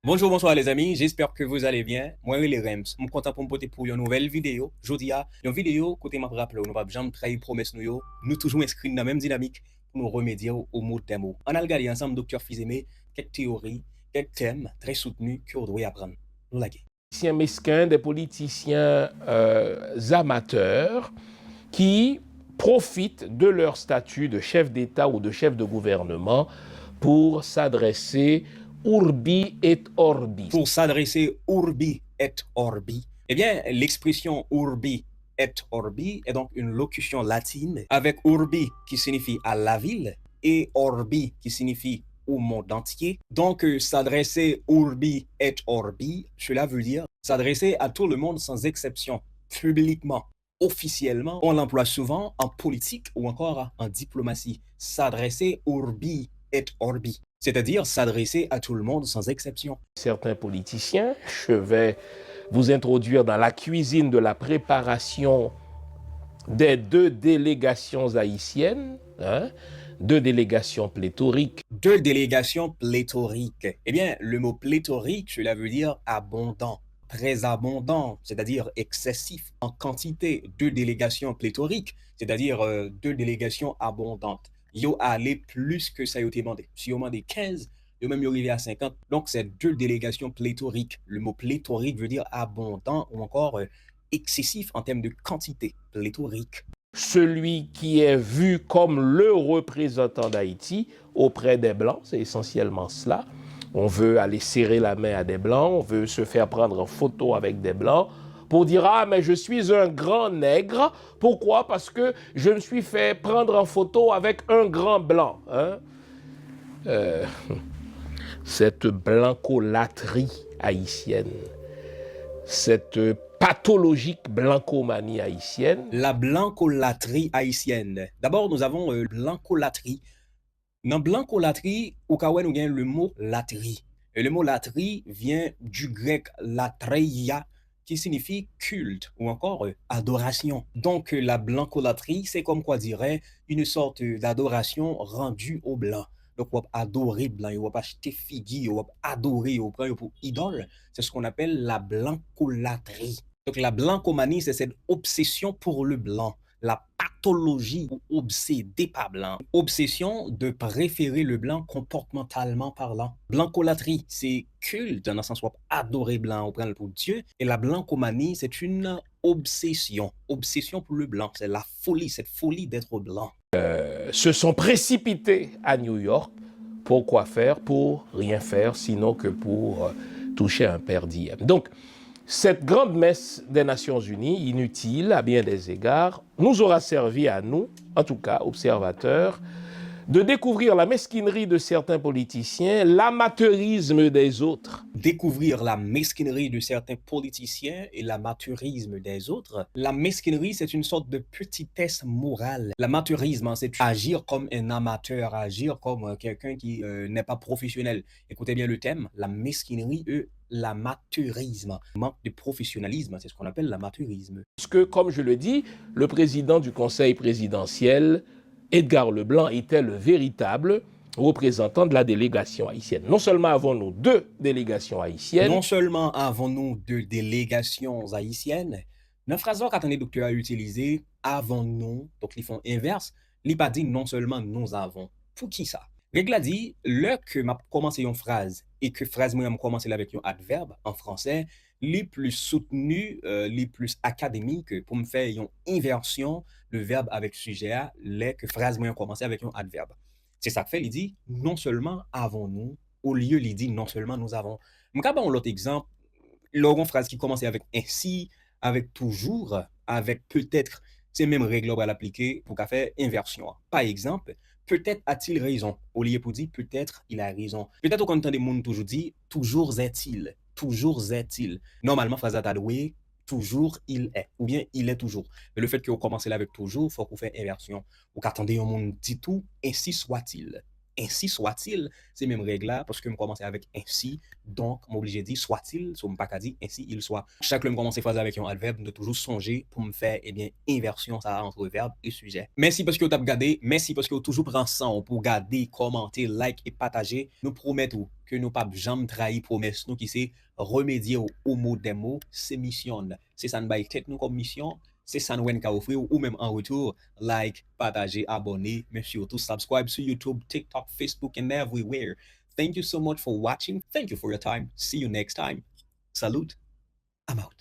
Bonjour, bonsoir les amis, j'espère que vous allez bien. Moi, les Rems, je suis content pour me porter pour une nouvelle vidéo. Aujourd'hui, une vidéo, côté m'a rappelé, nous pas jamais trahir promesse nous toujours inscrits dans la même dynamique pour nous remédier au mot des mots. On a regardé ensemble, docteur Fizemé, quelques théories, quelques thèmes très soutenus qu'on doit apprendre. Nous la Politiciens mesquins, des politiciens amateurs qui profitent de leur statut de chef d'État ou de chef de gouvernement pour s'adresser urbi et orbi. Pour s'adresser urbi et orbi, eh bien, l'expression urbi et orbi est donc une locution latine avec urbi qui signifie à la ville et orbi qui signifie au monde entier. Donc, s'adresser urbi et orbi, cela veut dire s'adresser à tout le monde sans exception, publiquement, officiellement. On l'emploie souvent en politique ou encore en diplomatie. S'adresser urbi et orbi, c'est-à-dire s'adresser à tout le monde sans exception. Certains politiciens, je vais vous introduire dans la cuisine de la préparation des deux délégations haïtiennes, deux délégations pléthoriques. Deux délégations pléthoriques. Eh bien, le mot pléthorique, cela veut dire abondant, très abondant, c'est-à-dire excessif en quantité. Deux délégations pléthoriques, c'est-à-dire deux délégations abondantes. Yo allé plus que ça yo demandé. Si yo demandé 15, yo même yo arrivé à 50. Donc, c'est deux délégations pléthoriques. Le mot pléthorique veut dire abondant ou encore excessif en termes de quantité. Pléthorique. Celui qui est vu comme le représentant d'Haïti auprès des Blancs, c'est essentiellement cela. On veut aller serrer la main à des Blancs, on veut se faire prendre en photo avec des Blancs pour dire « Ah, mais je suis un grand nègre. Pourquoi? Parce que je me suis fait prendre en photo avec un grand Blanc. » Cette blancolatrie haïtienne, cette pathologique blancomanie haïtienne. La blancolatrie haïtienne. D'abord, nous avons blancolatrie. Dans blancolatrie, au cas où nous avons le mot latrie. Et le mot latrie vient du grec latreia, qui signifie culte ou encore adoration. Donc, la blancolatrie, c'est comme quoi dirait une sorte d'adoration rendue au blanc. Donc, on va adorer blanc, on va acheter figure, on va adorer, on va pour idole. C'est ce qu'on appelle la blancolatrie. Donc, la blancomanie, c'est cette obsession pour le blanc, la pathologie ou obsédé par blanc. Obsession de préférer le blanc comportementalement parlant. Blancolatrie, c'est culte dans le sens où adorer blanc, on prend pour Dieu. Et la blancomanie, c'est une obsession. Obsession pour le blanc, c'est la folie, cette folie d'être blanc. Se sont précipités à New York. Pour quoi faire? Pour rien faire, sinon que pour toucher un per diem. Donc, cette grande messe des Nations Unies, inutile à bien des égards, nous aura servi à nous, en tout cas observateurs, de découvrir la mesquinerie de certains politiciens, l'amateurisme des autres. Découvrir la mesquinerie de certains politiciens et l'amateurisme des autres. La mesquinerie, c'est une sorte de petitesse morale. L'amateurisme, c'est agir comme un amateur, agir comme quelqu'un qui n'est pas professionnel. Écoutez bien le thème, la mesquinerie et l'amateurisme. Manque de professionnalisme, c'est ce qu'on appelle l'amateurisme. Puisque, comme je le dis, le président du Conseil présidentiel, Edgar Leblanc, était le véritable représentant de la délégation haïtienne. Non seulement avons-nous deux délégations haïtiennes. Non seulement avons-nous deux délégations haïtiennes, dans la phrase qu'attendez docteur a utilisé, avons-nous, donc ils font inverse, il pas dit non seulement nous avons. Pour qui ça? Règle a dit, le que m'a commencé une phrase et que phrase moi m'a commencé avec un adverbe en français, les plus soutenu, les plus académiques pour me faire une inversion, le verbe avec sujet à, les que phrase moi commencé avec un adverbe. C'est ça que fait, il dit non seulement avons-nous, au lieu, il dit non seulement nous avons. Je vais l'autre exemple. L'autre phrase qui commence avec ainsi, avec toujours, avec peut-être. C'est même règle à l'appliquer pour faire inversion. Par exemple, peut-être a-t-il raison. Au lieu pour dire peut-être il a raison. Peut-être qu'on entend des gens toujours dire toujours est-il. Toujours est-il. Normalement, phrase à doué, toujours il est. Ou bien il est toujours. Mais le fait que vous commencez là avec toujours, il faut qu'on fasse inversion. Ou qu'attendez un monde dit tout, ainsi soit-il. ainsi soit-il, c'est même règle là, parce que je commence avec ainsi, donc, m'obligé de dire soit-il, so pas qu'à dire ainsi il soit. Chaque fois que je commence phrase avec un adverbe, de toujours songer pour me faire, eh bien, inversion ça entre verbe et sujet. Merci parce que vous avez regardé, merci parce que vous toujours prenez ça pour regarder, commenter, like et partager. Nous promettons que nous pas jamais trahi promesse nous qui c'est remédier au mot des mots, c'est mission. C'est ça nous bail tête nous comme mission. C'est ça nous qu'à offrir ou même en retour, like, partager, abonner, mais surtout subscribe sur YouTube, TikTok, Facebook and everywhere. Thank you so much for watching. Thank you for your time. See you next time. Salute. I'm out.